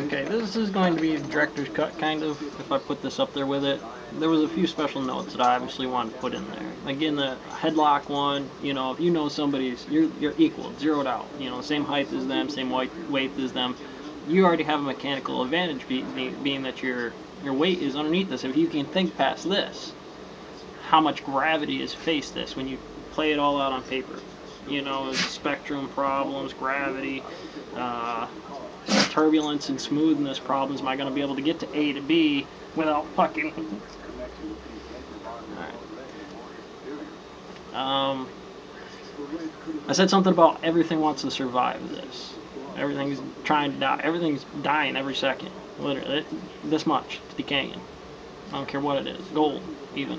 Okay, this is going to be a director's cut, kind of, if I put this up there with it. There was a few special notes that I obviously wanted to put in there. Again, the headlock one, if you know somebody's, you're equal, zeroed out. Same height as them, same weight as them. You already have a mechanical advantage, being that your weight is underneath this. If you can think past this, how much gravity is faced this when you play it all out on paper. Spectrum problems, gravity, uh, turbulence and smoothness problems. Am I going to be able to get to A to B without fucking... Alright. I said something about everything wants to survive this. Everything's trying to die. Everything's dying every second. Literally. This much. It's decaying. I don't care what it is. Gold, even.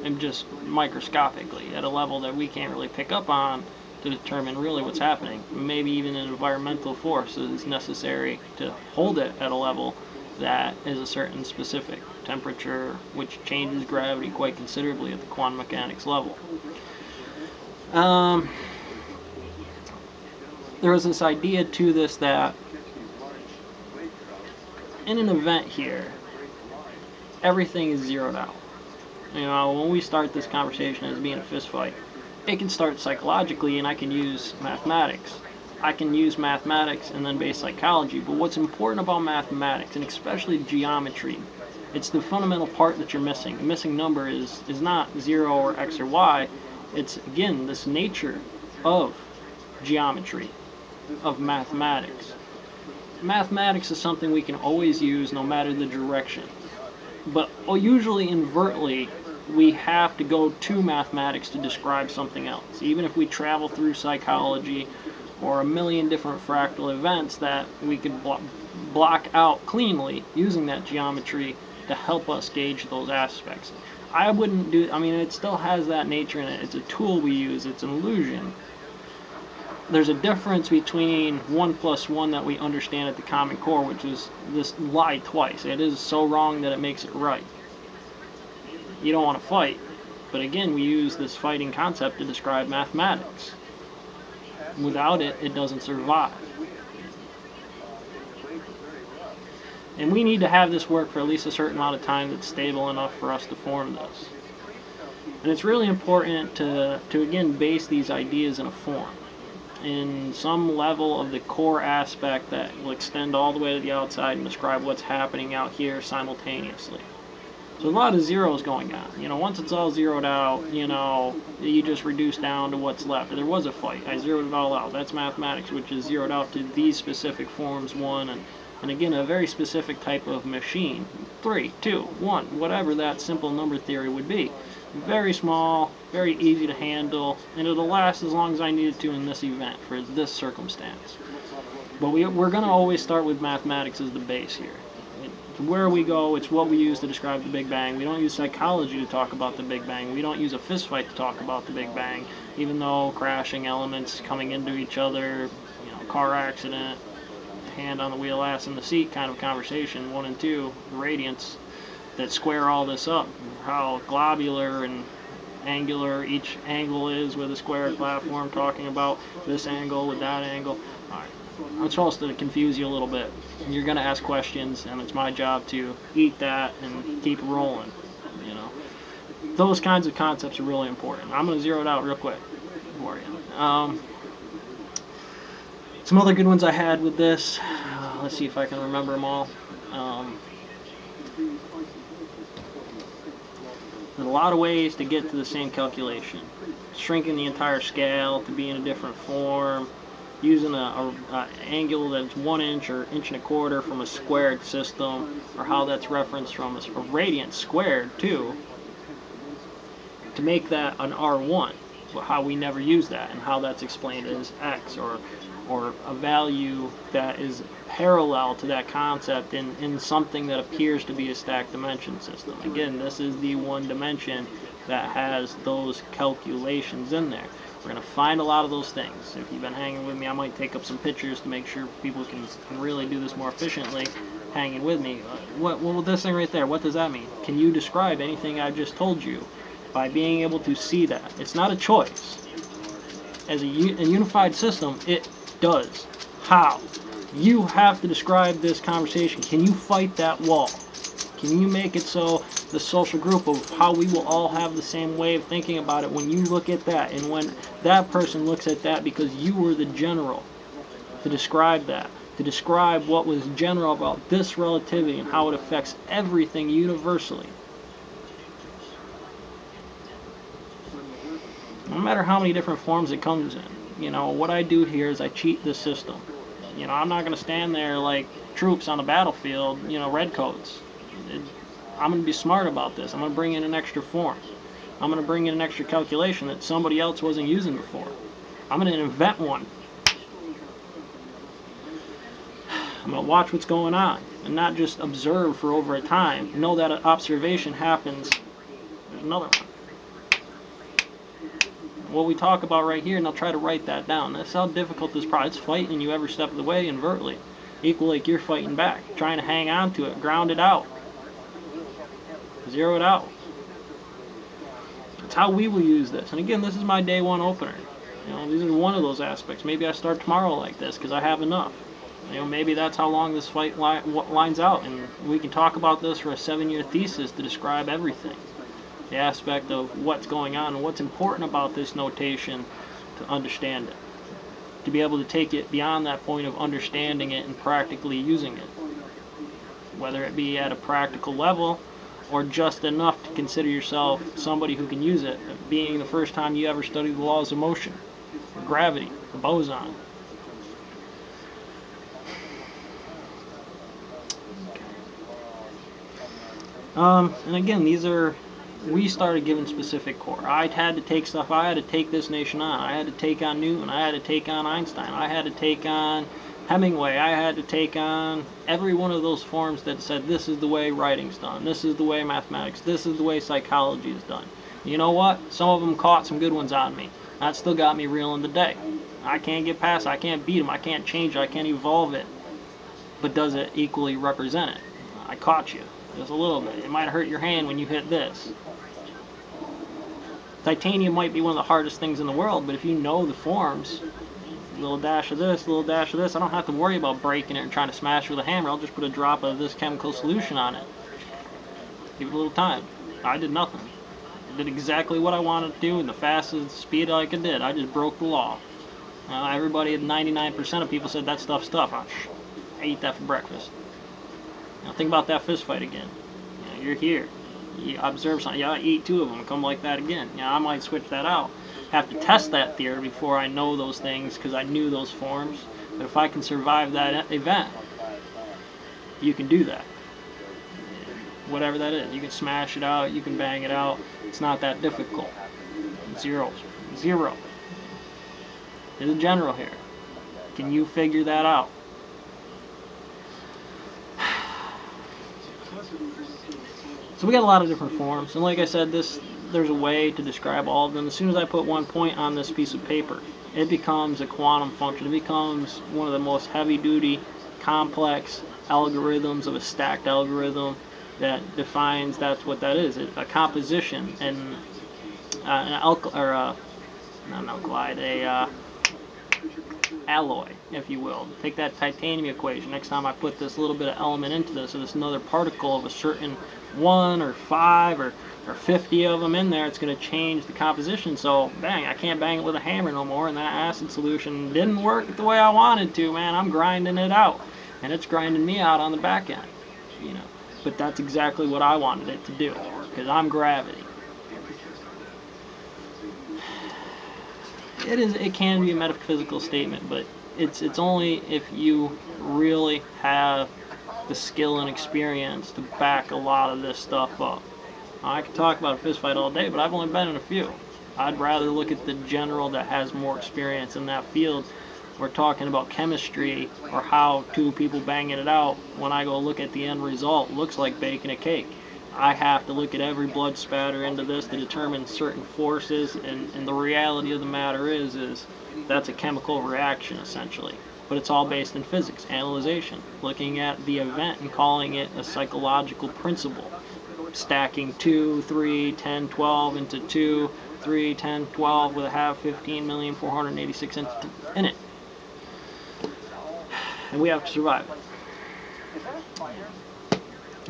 And just microscopically at a level that we can't really pick up on to determine really what's happening. Maybe even an environmental force is necessary to hold it at a level that is a certain specific temperature, which changes gravity quite considerably at the quantum mechanics level. There was this idea to this that in an event here, everything is zeroed out. When we start this conversation as being a fist fight, it can start psychologically, and I can use mathematics. I can use mathematics and then base psychology. But what's important about mathematics, and especially geometry, it's the fundamental part that you're missing. The missing number is not 0 or x or y. It's, again, this nature of geometry, of mathematics. Mathematics is something we can always use no matter the direction. But usually invertly, we have to go to mathematics to describe something else. Even if we travel through psychology or a million different fractal events that we could block out cleanly using that geometry to help us gauge those aspects. I wouldn't do, it still has that nature in it. It's a tool we use, it's an illusion. There's a difference between 1 plus 1 that we understand at the common core, which is this lie twice. It is so wrong that it makes it right. You don't want to fight, but again, we use this fighting concept to describe mathematics. Without it, it doesn't survive. And we need to have this work for at least a certain amount of time that's stable enough for us to form this. And it's really important to again, base these ideas in a form. In some level of the core aspect that will extend all the way to the outside and describe what's happening out here simultaneously. So a lot of zeros going on. Once it's all zeroed out, you just reduce down to what's left. There was a fight. I zeroed it all out. That's mathematics, which is zeroed out to these specific forms, 1, and again, a very specific type of machine. 3, 2, 1, whatever that simple number theory would be. Very small, very easy to handle, and it'll last as long as I need it to in this event, for this circumstance. But we're going to always start with mathematics as the base here. It's where we go, it's what we use to describe the Big Bang. We don't use psychology to talk about the Big Bang. We don't use a fist fight to talk about the Big Bang, even though crashing elements coming into each other, car accident, hand on the wheel, ass in the seat kind of conversation, 1 and 2, the radiants that square all this up, how globular and angular each angle is with a squared platform, talking about this angle with that angle. Alright, I'm supposed to confuse you a little bit. You're going to ask questions, and it's my job to eat that and keep rolling. Those kinds of concepts are really important. I'm going to zero it out real quick for you. Some other good ones I had with this. Let's see if I can remember them all. There's a lot of ways to get to the same calculation. Shrinking the entire scale to be in a different form, using an angle that's 1 inch or 1.25 inches from a squared system, or how that's referenced from a radiant squared too, to make that an R1. How we never use that, and how that's explained as X, or a value that is parallel to that concept in something that appears to be a stacked dimension system. Again, this is the one dimension that has those calculations in there. We're going to find a lot of those things. If you've been hanging with me, I might take up some pictures to make sure people can really do this more efficiently, hanging with me. What this thing right there, what does that mean? Can you describe anything I've just told you by being able to see that? It's not a choice. As a unified system, it does. How? You have to describe this conversation. Can you fight that wall? Can you make it so the social group of how we will all have the same way of thinking about it when you look at that, and when that person looks at that because you were the general to describe that, to describe what was general about this relativity and how it affects everything universally. No matter how many different forms it comes in. You know, what I do here is I cheat the system. You know, I'm not going to stand there like troops on the battlefield, you know, redcoats. I'm going to be smart about this. I'm going to bring in an extra form. I'm going to bring in an extra calculation that somebody else wasn't using before. I'm going to invent one. I'm going to watch what's going on and not just observe for over a time. Know that an observation happens. There's another one. What we talk about right here, and I'll try to write that down. That's how difficult this problem is. It's fighting you every step of the way invertly. Equal like you're fighting back, trying to hang on to it, ground it out, zero it out. That's how we will use this. And again, this is my day one opener. You know, these are one of those aspects. Maybe I start tomorrow like this because I have enough. You know, maybe that's how long this fight lines out, and we can talk about this for a 7-year thesis to describe everything. The aspect of what's going on and what's important about this notation to understand it. To be able to take it beyond that point of understanding it and practically using it. Whether it be at a practical level or just enough to consider yourself somebody who can use it, being the first time you ever studied the laws of motion, or gravity, the boson. And again, we started giving specific core. I had to take stuff, I had to take this nation on. I had to take on Newton, I had to take on Einstein, I had to take on Hemingway, I had to take on every one of those forms that said this is the way writing's done, this is the way mathematics, this is the way psychology is done. You know what? Some of them caught some good ones on me. That still got me reeling the day. I can't get past it, I can't beat them, I can't change it, I can't evolve it. But does it equally represent it? I caught you. Just a little bit. It might hurt your hand when you hit this. Titanium might be one of the hardest things in the world, but if you know the forms, a little dash of this, a little dash of this, I don't have to worry about breaking it and trying to smash it with a hammer. I'll just put a drop of this chemical solution on it. Give it a little time. I did nothing. I did exactly what I wanted to do in the fastest speed I could did. I just broke the law. Everybody, 99% of people said that stuff's tough. I ate that for breakfast. Now think about that fist fight again. You know, you're here. You observe something. Yeah, I eat 2 of them. Come like that again. Yeah, I might switch that out. Have to test that theory before I know those things because I knew those forms. But if I can survive that event, you can do that. Whatever that is. You can smash it out. You can bang it out. It's not that difficult. Zero. You're the general here. Can you figure that out? So we got a lot of different forms, and like I said, there's a way to describe all of them. As soon as I put one point on this piece of paper, it becomes a quantum function. It becomes one of the most heavy-duty, complex algorithms of a stacked algorithm that defines that's what that is. A composition and an alloy, if you will. Take that titanium equation. Next time I put this little bit of element into this, or this another particle of a certain 1 or 5 or 50 of them in there, it's going to change the composition. So, bang, I can't bang it with a hammer no more, and that acid solution didn't work the way I wanted to, man. I'm grinding it out, and it's grinding me out on the back end, you know. But that's exactly what I wanted it to do, because I'm gravity. It can be a metaphysical statement, but it's only if you really have the skill and experience to back a lot of this stuff up. I could talk about a fist fight all day, but I've only been in a few. I'd rather look at the general that has more experience in that field. We're talking about chemistry or how 2 people banging it out. When I go look at the end result, it looks like baking a cake. I have to look at every blood spatter into this to determine certain forces, and the reality of the matter is that's a chemical reaction essentially. But it's all based in physics, analyzation, looking at the event and calling it a psychological principle. Stacking 2, 3, 10, 12 into 2, 3, 10, 12 with a half 15,486 in it. and we have to survive it.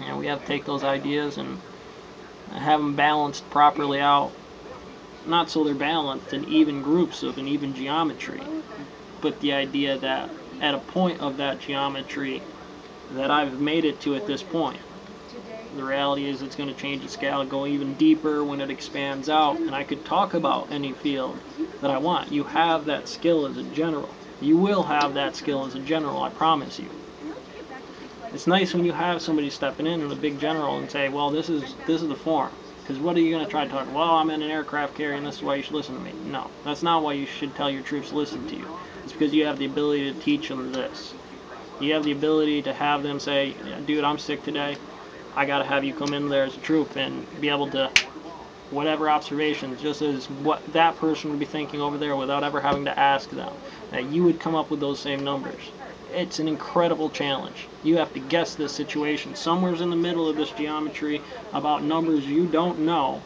And we have to take those ideas and have them balanced properly out. Not so they're balanced in even groups of an even geometry, but the idea that at a point of that geometry that I've made it to at this point, the reality is it's going to change the scale, go even deeper when it expands out, and I could talk about any field that I want. You have that skill as a general. You will have that skill as a general, I promise you. It's nice when you have somebody stepping in and a big general and say, well, this is the form. Because what are you going to try to talk? Well, I'm in an aircraft carrier and this is why you should listen to me. No, that's not why you should tell your troops to listen to you. It's because you have the ability to teach them this. You have the ability to have them say, dude, I'm sick today. I got to have you come in there as a troop and be able to, whatever observations, just as what that person would be thinking over there without ever having to ask them, that you would come up with those same numbers. It's an incredible challenge. You have to guess this situation. Somewhere's in the middle of this geometry about numbers you don't know,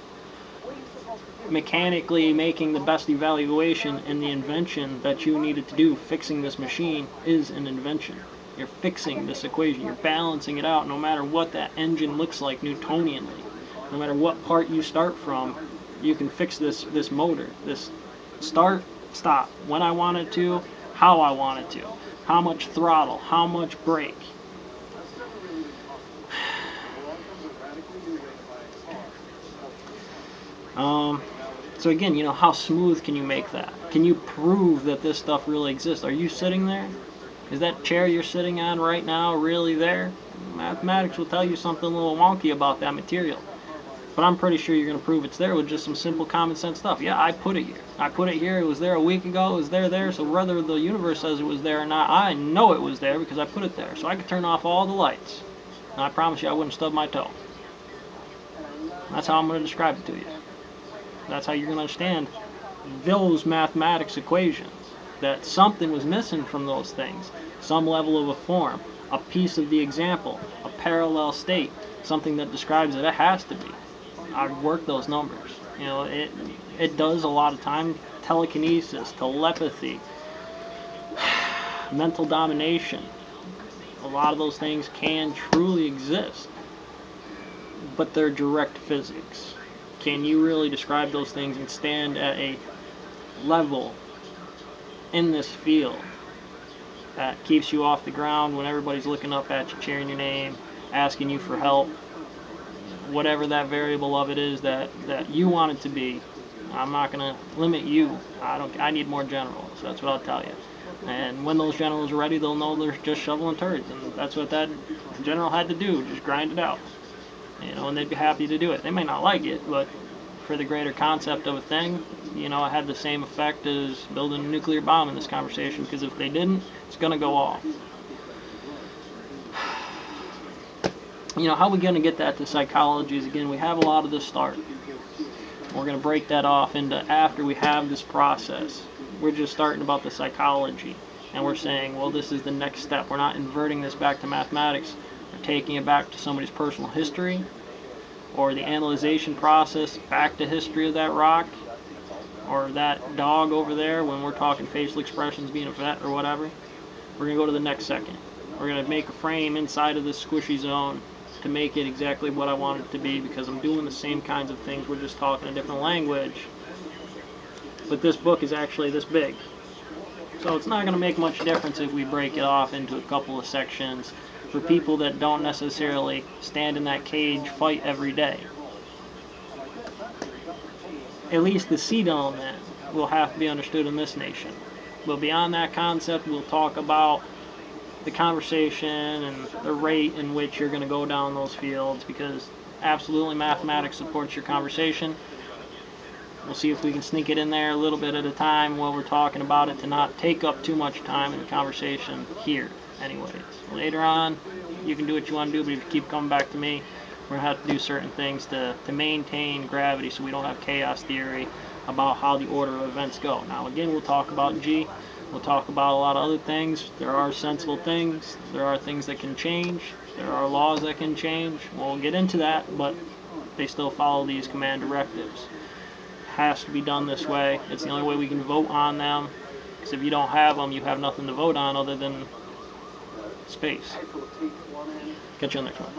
mechanically making the best evaluation, and the invention that you needed to do, fixing this machine, is an invention. You're fixing this equation. You're balancing it out no matter what that engine looks like Newtonianly. No matter what part you start from, you can fix this motor. This start, stop, when I want it to, how I want it to, how much throttle, how much brake. So again, you know, how smooth can you make that? Can you prove that this stuff really exists? Are you sitting there? Is that chair you're sitting on right now really there? Mathematics will tell you something a little wonky about that material. But I'm pretty sure you're going to prove it's there with just some simple common sense stuff. Yeah, I put it here. I put it here. It was there a week ago. It was there. So whether the universe says it was there or not, I know it was there because I put it there. So I could turn off all the lights. And I promise you I wouldn't stub my toe. That's how I'm going to describe it to you. That's how you're going to understand those mathematics equations. That something was missing from those things. Some level of a form, a piece of the example, a parallel state, something that describes it. It has to be. I've worked those numbers. You know, it does a lot of time. Telekinesis, telepathy, mental domination. A lot of those things can truly exist, but they're direct physics. Can you really describe those things and stand at a level in this field that keeps you off the ground when everybody's looking up at you, cheering your name, asking you for help? Whatever that variable of it is that you want it to be, I'm not going to limit you. I need more generals. That's what I'll tell you. And when those generals are ready, they'll know they're just shoveling turds, and that's what that general had to do, just grind it out. You know, and they'd be happy to do it. They may not like it, but for the greater concept of a thing, you know, it had the same effect as building a nuclear bomb in this conversation, because if they didn't, it's going to go off. You know, how are we going to get that to psychology is, again, we have a lot of this start. We're going to break that off into after we have this process. We're just starting about the psychology, and we're saying, well, this is the next step. We're not inverting this back to mathematics. We're taking it back to somebody's personal history, or the analyzation process back to history of that rock, or that dog over there when we're talking facial expressions, being a vet or whatever. We're going to go to the next second. We're going to make a frame inside of this squishy zone to make it exactly what I want it to be, because I'm doing the same kinds of things. We're just talking a different language. But this book is actually this big. So it's not going to make much difference if we break it off into a couple of sections for people that don't necessarily stand in that cage fight every day. At least the seed element will have to be understood in this nation. But beyond that concept, we'll talk about the conversation and the rate in which you're going to go down those fields, because absolutely mathematics supports your conversation. We'll see if we can sneak it in there a little bit at a time while we're talking about it to not take up too much time in the conversation here. Anyways, later on, you can do what you want to do, but if you keep coming back to me, we're going to have to do certain things to maintain gravity so we don't have chaos theory about how the order of events go. Now, again, we'll talk about G. We'll talk about a lot of other things. There are sensible things. There are things that can change. There are laws that can change. We'll get into that, but they still follow these command directives. It has to be done this way. It's the only way we can vote on them, because if you don't have them, you have nothing to vote on other than space. Catch you on the next one.